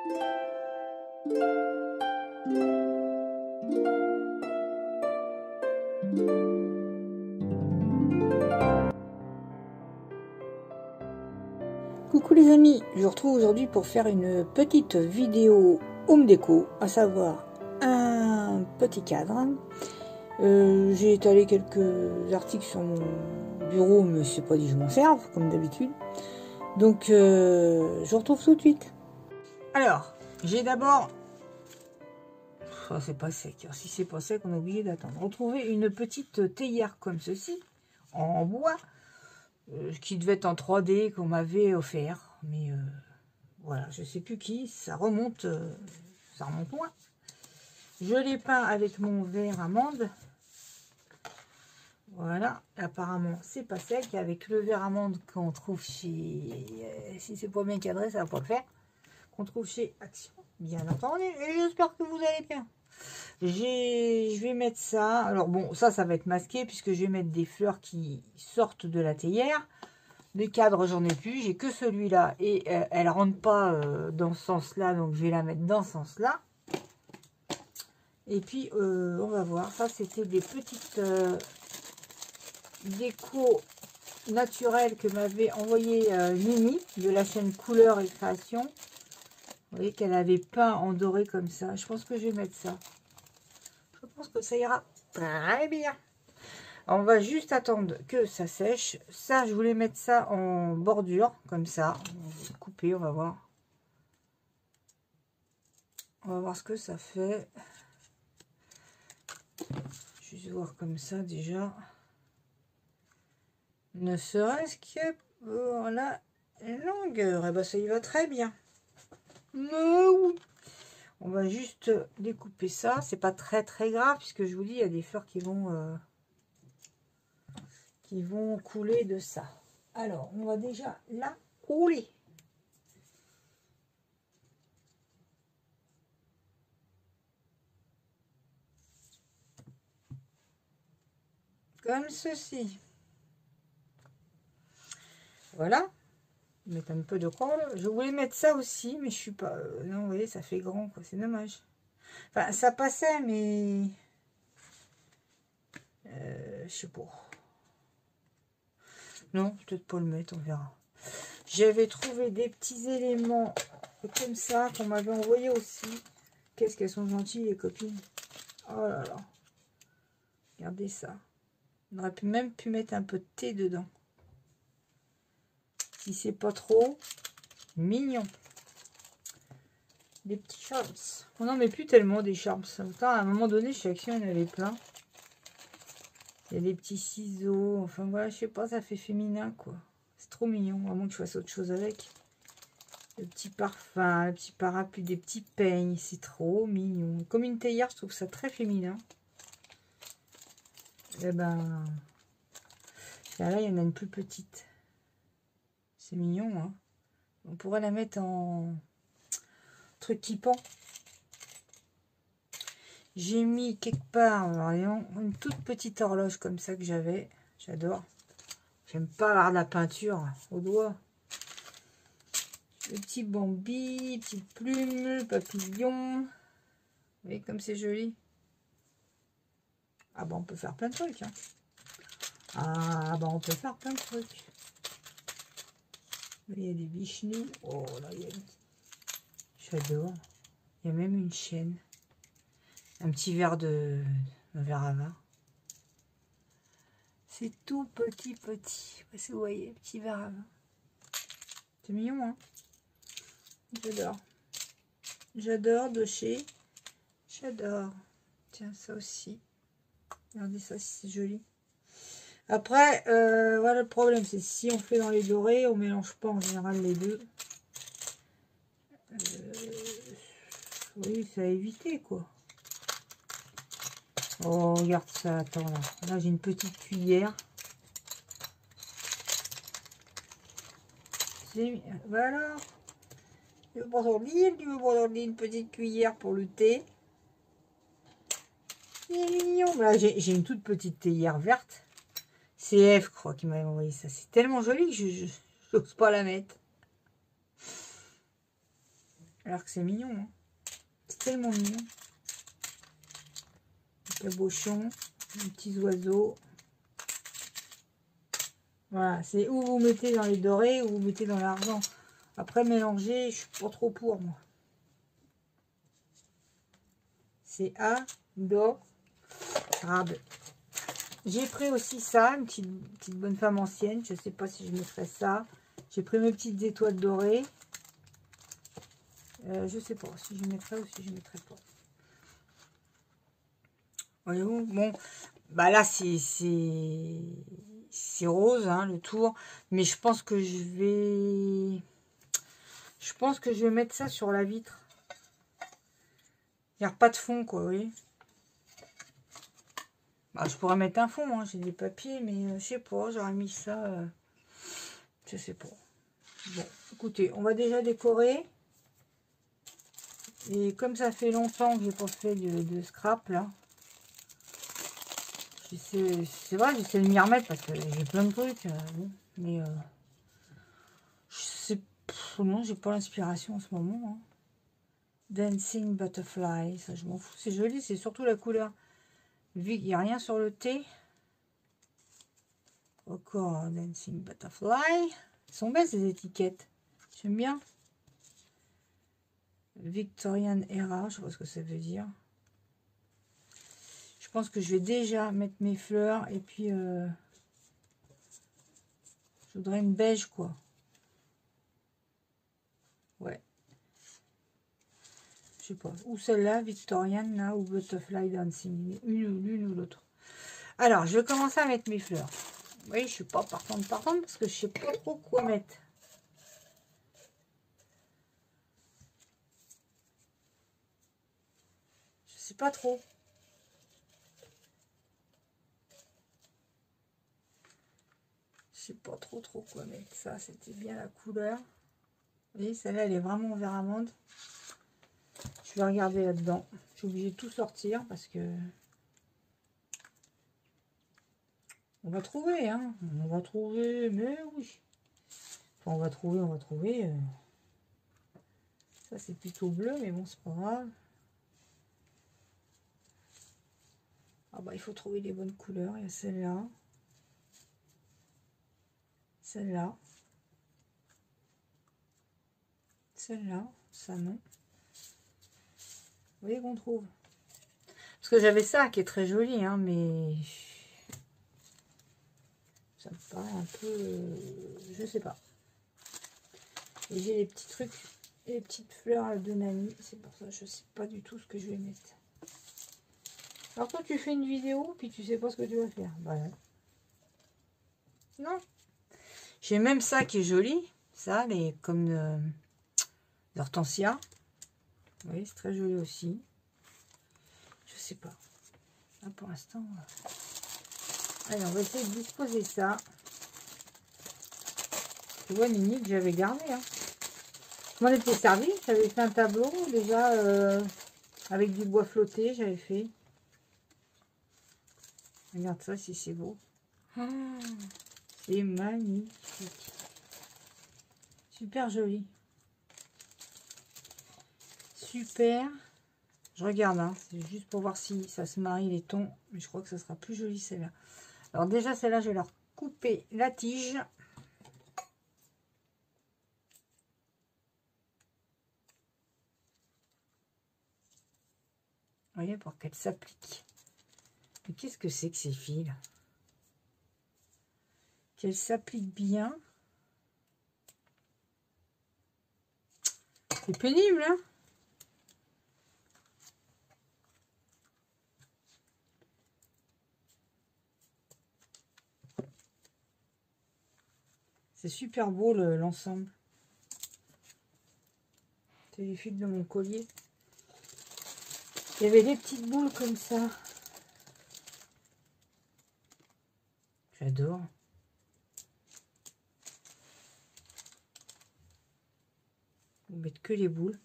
Coucou les amis, je vous retrouve aujourd'hui pour faire une petite vidéo home déco, à savoir un petit cadre. J'ai étalé quelques articles sur mon bureau, mais c'est pas dit que je m'en serve, comme d'habitude. Donc je vous retrouve tout de suite. Alors, j'ai d'abord... Oh, c'est pas sec, si c'est pas sec, on est obligé d'attendre. Retrouver une petite théière comme ceci, en bois, qui devait être en 3D, qu'on m'avait offert, mais voilà, je sais plus qui, ça remonte loin. Je l'ai peint avec mon verre amande, voilà, apparemment c'est pas sec, avec le verre amande qu'on trouve chez, si c'est pas bien cadré, ça va pas le faire, qu'on trouve chez Action, bien entendu, et j'espère que vous allez bien. Je vais mettre ça, alors bon, ça va être masqué, puisque je vais mettre des fleurs qui sortent de la théière. Des cadres, j'en ai plus, j'ai que celui-là et elle rentre pas dans ce sens-là, donc je vais la mettre dans ce sens-là. Et puis on va voir, ça c'était des petites déco naturelles que m'avait envoyé Mimi de la chaîne Couleur et Création. Vous voyez qu'elle avait peint en doré comme ça. Je pense que je vais mettre ça. Je pense que ça ira très bien. On va juste attendre que ça sèche. Ça, je voulais mettre ça en bordure, comme ça. On va couper, on va voir. On va voir ce que ça fait. Juste voir comme ça, déjà. Ne serait-ce que pour la longueur. Et ben, ça y va très bien. On va juste découper ça. C'est pas très grave, puisque je vous dis, il y a des fleurs qui vont couler de ça. Alors, on va déjà la couler. Comme ceci. Voilà. Mettre un peu de colle. Je voulais mettre ça aussi, mais je suis pas... non, vous voyez, ça fait grand, quoi. C'est dommage. Enfin, ça passait, mais... je sais pas. Non, peut-être pas le mettre, on verra. J'avais trouvé des petits éléments comme ça qu'on m'avait envoyé aussi. Qu'est-ce qu'elles sont gentilles, les copines. Oh là là. Regardez ça. On aurait même pu mettre un peu de thé dedans. Si c'est pas trop mignon. Des petits charms. On n'en met plus tellement des charms. Autant à un moment donné, chez Action, il y en avait plein. Il y a des petits ciseaux. Enfin voilà, je sais pas, ça fait féminin quoi. C'est trop mignon. À moins que je fasse autre chose avec. Le petit parfum, le petit parapluie, des petits peignes. C'est trop mignon. Comme une théière, je trouve ça très féminin. Et ben... là, il y en a une plus petite. C'est mignon, hein. On pourrait la mettre en truc qui pend. J'ai mis quelque part, voyons, une toute petite horloge comme ça que j'avais. J'adore. J'aime pas avoir de la peinture au doigt. Le petit Bambi, petite plume, papillon. Vous voyez comme c'est joli. Ah bah on peut faire plein de trucs. Hein. Ah bah on peut faire plein de trucs. Il y a des bichenous. Oh là, il y a... J'adore. Il y a même une chaîne. Un petit verre de... un verre à vin. C'est tout petit. Je sais pas si vous voyez, petit verre à vin. C'est mignon, hein. J'adore. J'adore de chez... J'adore. Tiens, ça aussi. Regardez ça, c'est joli. Après, voilà le problème, c'est si on fait dans les dorés, on mélange pas en général les deux. Oui, ça a évité, quoi. Oh, regarde ça, attends, là. Là, j'ai une petite cuillère. Voilà. Tu veux pas sortir, une petite cuillère pour le thé. C'est mignon. Là, j'ai une toute petite théière verte. C'est F, je crois, qui m'avait envoyé ça. C'est tellement joli que je n'ose pas la mettre. Alors que c'est mignon, hein. C'est tellement mignon. Le cabochon, les petits oiseaux. Voilà, c'est où vous mettez dans les dorés ou vous mettez dans l'argent. Après mélanger, je suis pas trop pour moi. C'est adorable. J'ai pris aussi ça, une petite bonne femme ancienne. Je sais pas si je mettrai ça. J'ai pris mes petites étoiles dorées. Je sais pas si je mettrai ou si je mettrai pas. Voyez-vous, bon, bah là c'est rose, hein, le tour, mais je pense que je vais mettre ça sur la vitre. Il n'y a pas de fond, quoi, oui. Bah, je pourrais mettre un fond, hein, j'ai des papiers, mais je sais pas, j'aurais mis ça, je sais pas. Bon, écoutez, on va déjà décorer. Et comme ça fait longtemps que j'ai pas fait de scrap, là, c'est vrai, j'essaie de m'y remettre parce que j'ai plein de trucs, bon, mais non, j'ai pas l'inspiration en ce moment, hein. Dancing Butterfly, ça je m'en fous, c'est joli, c'est surtout la couleur. Vu qu'il n'y a rien sur le thé. Encore Dancing Butterfly. Elles sont belles ces étiquettes. J'aime bien. Victorian Era, je sais pas ce que ça veut dire. Je pense que je vais déjà mettre mes fleurs et puis je voudrais une beige quoi. Ouais. Je sais pas. Ou celle-là, Victorian là, ou Butterfly Dancing. L'une ou l'autre. Alors, je vais commencer à mettre mes fleurs. Oui, je suis pas partante parce que je sais pas trop quoi mettre. Je sais pas trop. Je sais pas trop quoi mettre. Ça, c'était bien la couleur. Vous voyez, celle-là, elle est vraiment vert amande. Je vais regarder là-dedans. Je suis obligée de tout sortir parce que... On va trouver, hein. On va trouver, mais oui. Enfin, on va trouver. Ça, c'est plutôt bleu, mais bon, c'est pas grave. Ah bah, il faut trouver les bonnes couleurs. Il y a celle-là. Celle-là. Celle-là. Ça, non. Vous voyez qu'on trouve. Parce que j'avais ça qui est très joli, hein, mais... Ça me paraît un peu... je sais pas. Et j'ai les petits trucs, les petites fleurs de Nani. C'est pour ça que je sais pas du tout ce que je vais mettre. Alors toi, tu fais une vidéo, puis tu sais pas ce que tu vas faire. Bah, non. J'ai même ça qui est joli. Ça, les comme l'hortensia. Oui, c'est très joli aussi. Je sais pas. Là, pour l'instant... Allez, on va essayer de disposer ça. Tu vois, Nini, que j'avais gardé. Hein. Je m'en étais servi. J'avais fait un tableau déjà avec du bois flotté. J'avais fait. Regarde ça, si c'est beau. Ah, c'est magnifique. Super joli. Super. Je regarde, hein. C'est juste pour voir si ça se marie les tons. Mais je crois que ça sera plus joli celle-là. Alors déjà, celle-là, je vais leur couper la tige. Vous voyez, pour qu'elle s'applique. Mais qu'est-ce que c'est que ces fils? Qu'elle s'applique bien. C'est pénible, hein? C'est super beau l'ensemble. C'est les fils de mon collier. Il y avait des petites boules comme ça. J'adore. Vous mettez que les boules.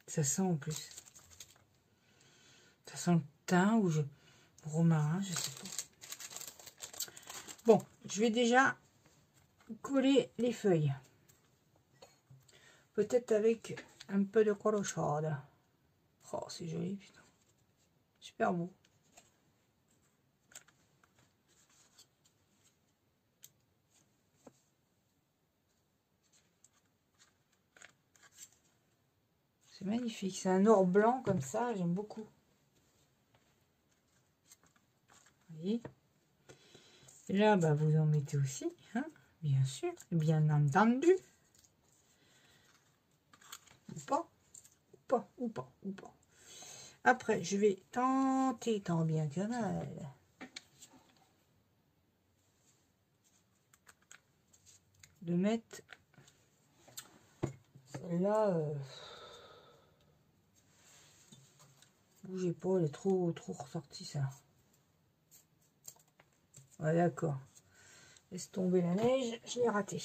Ça sent en plus. Ça sent le thym ou romarin, je sais pas. Bon, je vais déjà coller les feuilles. Peut-être avec un peu de colle chaude. Oh, c'est joli, putain. Super beau. C'est magnifique. C'est un or blanc comme ça. J'aime beaucoup. Vous voyez? Et là, bah, vous en mettez aussi, hein, bien sûr, bien entendu. Ou pas, ou pas, ou pas, ou pas. Après, je vais tenter, tant bien que mal, de mettre celle-là. Bougez pas, elle est trop ressortie, ça. Ouais, d'accord. Laisse tomber la neige, je l'ai raté.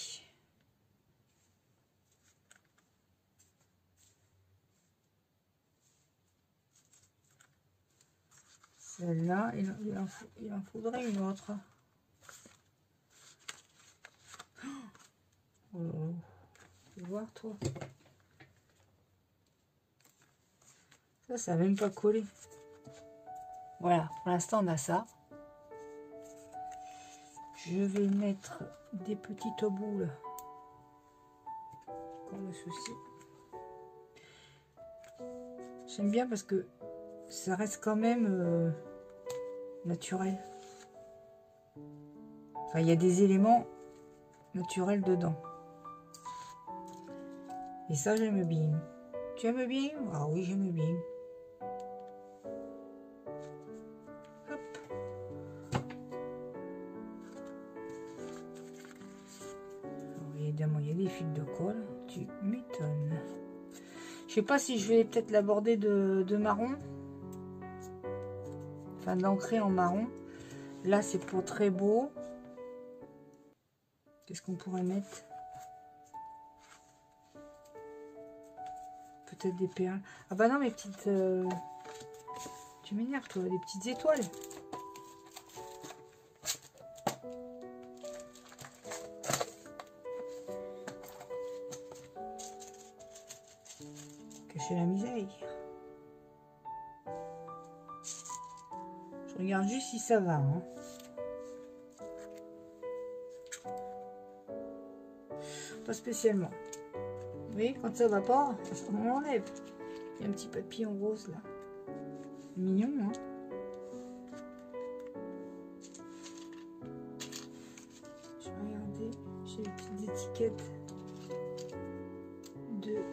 Celle-là, il en faudrait une autre. Oh là là. Tu veux voir, toi? Ça n'a même pas collé. Voilà, pour l'instant, on a ça. Je vais mettre des petites boules comme ceci. J'aime bien parce que ça reste quand même naturel. Enfin, il y a des éléments naturels dedans. Et ça, j'aime bien. Tu aimes bien? Ah oui, j'aime bien. Hop. Alors, évidemment, il y a des fils de colle. Tu m'étonnes. Je sais pas si je vais peut-être l'aborder de marron. Enfin, d'ancrer en marron. Là, c'est pour très beau. Qu'est-ce qu'on pourrait mettre? Peut-être des perles. Ah bah non, mes petites... Tu m'énerves, toi, des petites étoiles. Cacher la misère. Je regarde juste si ça va. Hein. Pas spécialement. Vous voyez, quand ça va pas, on l'enlève. Il y a un petit papillon rose là. Mignon, hein. Je vais regarder. J'ai les petites étiquettes de...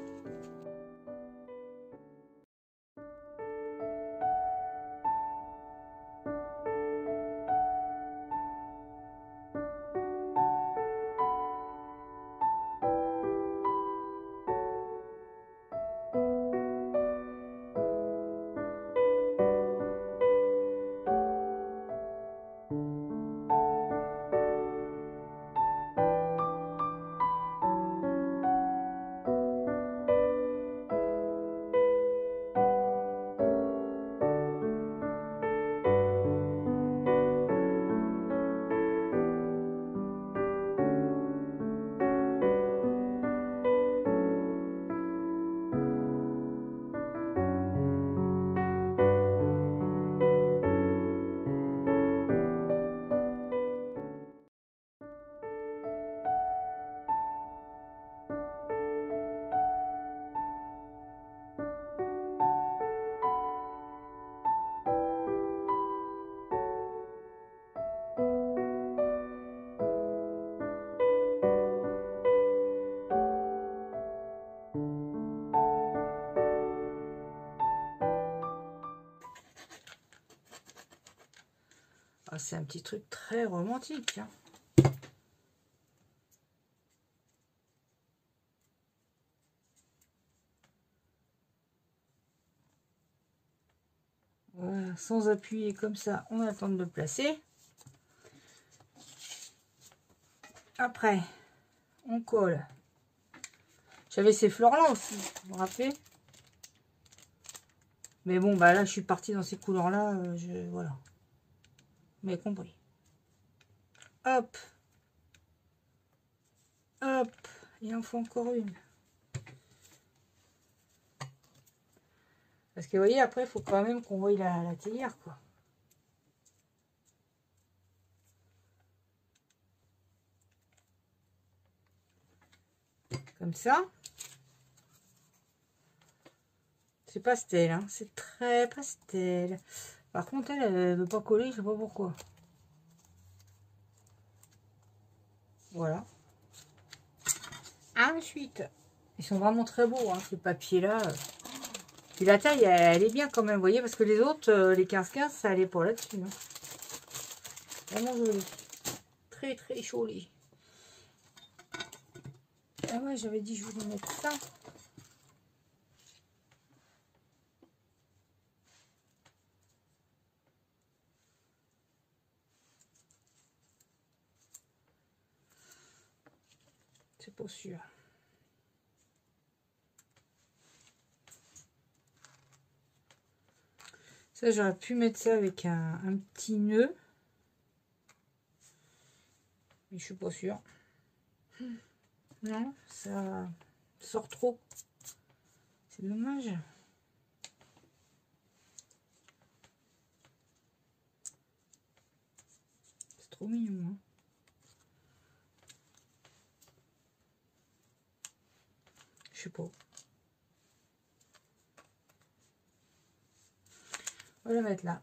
Ah, c'est un petit truc très romantique. Hein. Voilà, sans appuyer comme ça, on attend de le placer. Après, on colle. J'avais ces fleurs-là aussi, vous vous rappelez? Mais bon, bah là, je suis partie dans ces couleurs-là. Voilà. Vous m'avez compris. Hop. Hop. Il en faut encore une. Parce que vous voyez, après, il faut quand même qu'on voie la théière, quoi. Comme ça. C'est pastel, hein. C'est très pastel. Par contre, elle ne veut pas coller, je sais pas pourquoi. Voilà. Ensuite, ils sont vraiment très beaux, hein, ces papiers-là. Puis la taille, elle est bien quand même, vous voyez, parce que les autres, les 15-15, ça allait pas là-dessus. Hein. Vraiment joli. Très, très joli. Ah ouais, j'avais dit je voulais mettre ça. C'est pas sûr. Ça, j'aurais pu mettre ça avec un petit nœud. Mais je suis pas sûre. Non, ça sort trop. C'est dommage. C'est trop mignon. Hein. Je sais pas. On va la mettre là.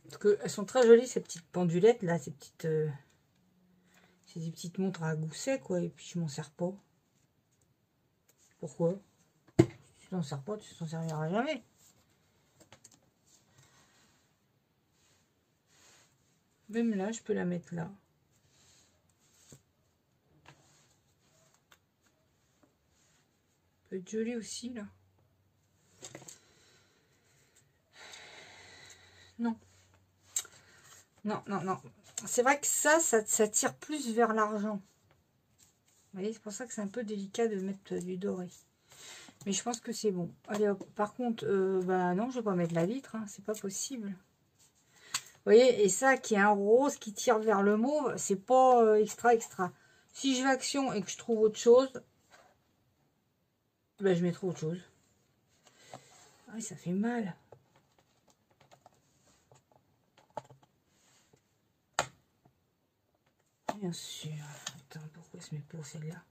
Parce qu'elles sont très jolies, ces petites pendulettes là, ces petites... c'est des petites montres à gousset, quoi. Et puis je m'en sers pas. Pourquoi? Si tu t'en sers pas, tu t'en serviras jamais. Même là, je peux la mettre là. Ça peut être joli aussi, là. Non. Non, non, non. C'est vrai que ça tire plus vers l'argent. Vous voyez, c'est pour ça que c'est un peu délicat de mettre du doré. Mais je pense que c'est bon. Allez hop. Par contre, bah non, je vais pas mettre la vitre. Hein, c'est pas possible. Vous voyez, et ça qui est un rose qui tire vers le mauve, c'est pas extra. Si je vais action et que je trouve autre chose, ben je mettrai autre chose. Ah oui, ça fait mal. Bien sûr. Attends, pourquoi elle se met pas celle-là?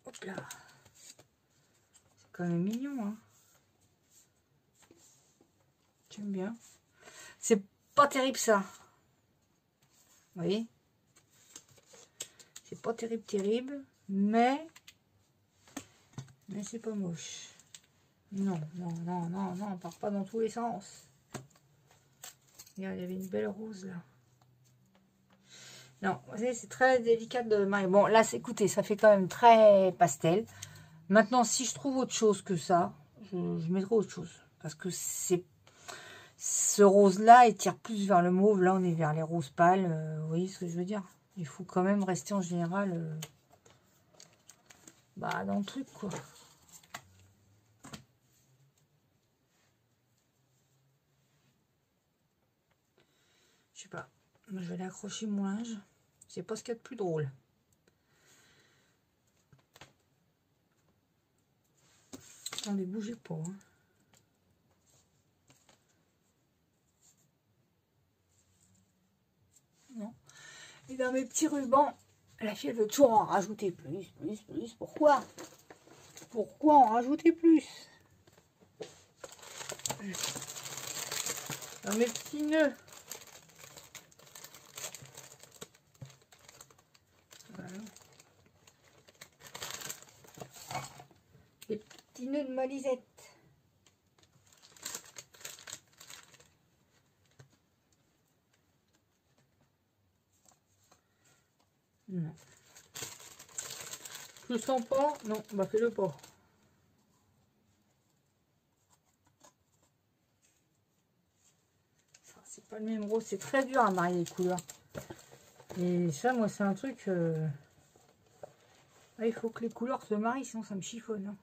Hop là. C'est quand même mignon, hein. J'aime bien. C'est pas terrible, ça. Vous voyez? C'est pas terrible, mais c'est pas moche. Non, on part pas dans tous les sens. Regarde, il y avait une belle rose, là. Non, vous savez, c'est très délicat de marier. Bon, là, écoutez, ça fait quand même très pastel. Maintenant, si je trouve autre chose que ça, je mettrai autre chose. Parce que ce rose-là, il tire plus vers le mauve. Là, on est vers les roses pâles. Vous voyez ce que je veux dire? Il faut quand même rester en général bah, dans le truc, quoi. Je sais pas. Je vais l'accrocher mon linge. C'est pas ce qu'il y a de plus drôle. Attendez, bougez pas. Hein. Non. Et dans mes petits rubans, la fille elle veut toujours en rajouter plus. Pourquoi? Pourquoi en rajouter plus? Dans mes petits nœuds. Voilà. Les petits nœuds de ma Lisette. Non. Je le sens pas. Non, bah fais-le pas. C'est pas le même rose. C'est très dur à marier les couleurs. Et ça, moi, c'est un truc... Ah, il faut que les couleurs se marient, sinon ça me chiffonne. Hein.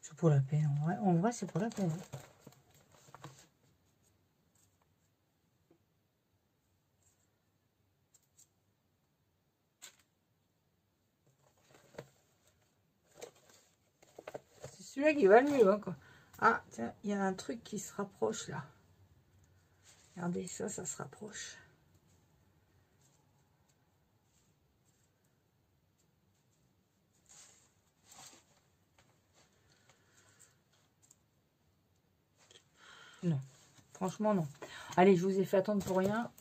C'est pour la peine, en vrai. En vrai, c'est pour la peine. celui-là qui va le mieux. Hein, quoi. Ah, tiens, il y a un truc qui se rapproche là. Regardez, ça se rapproche. Non, franchement non. Allez, je vous ai fait attendre pour rien.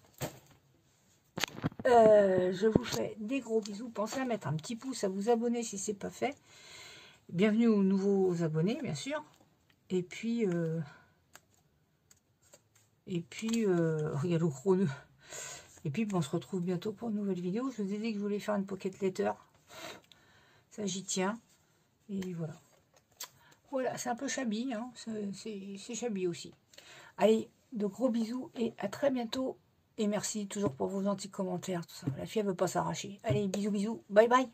Je vous fais des gros bisous. Pensez à mettre un petit pouce, à vous abonner si ce n'est pas fait. Bienvenue aux nouveaux abonnés, bien sûr. Et puis, regarde le chrono. Et puis, on se retrouve bientôt pour une nouvelle vidéo. Je vous ai dit que je voulais faire une pocket letter. Ça, j'y tiens. Et voilà. Voilà, c'est un peu shabby. Hein. C'est shabby aussi. Allez, de gros bisous et à très bientôt. Et merci toujours pour vos gentils commentaires. Tout ça. La fille, elle ne veut pas s'arracher. Allez, bisous, bisous. Bye, bye.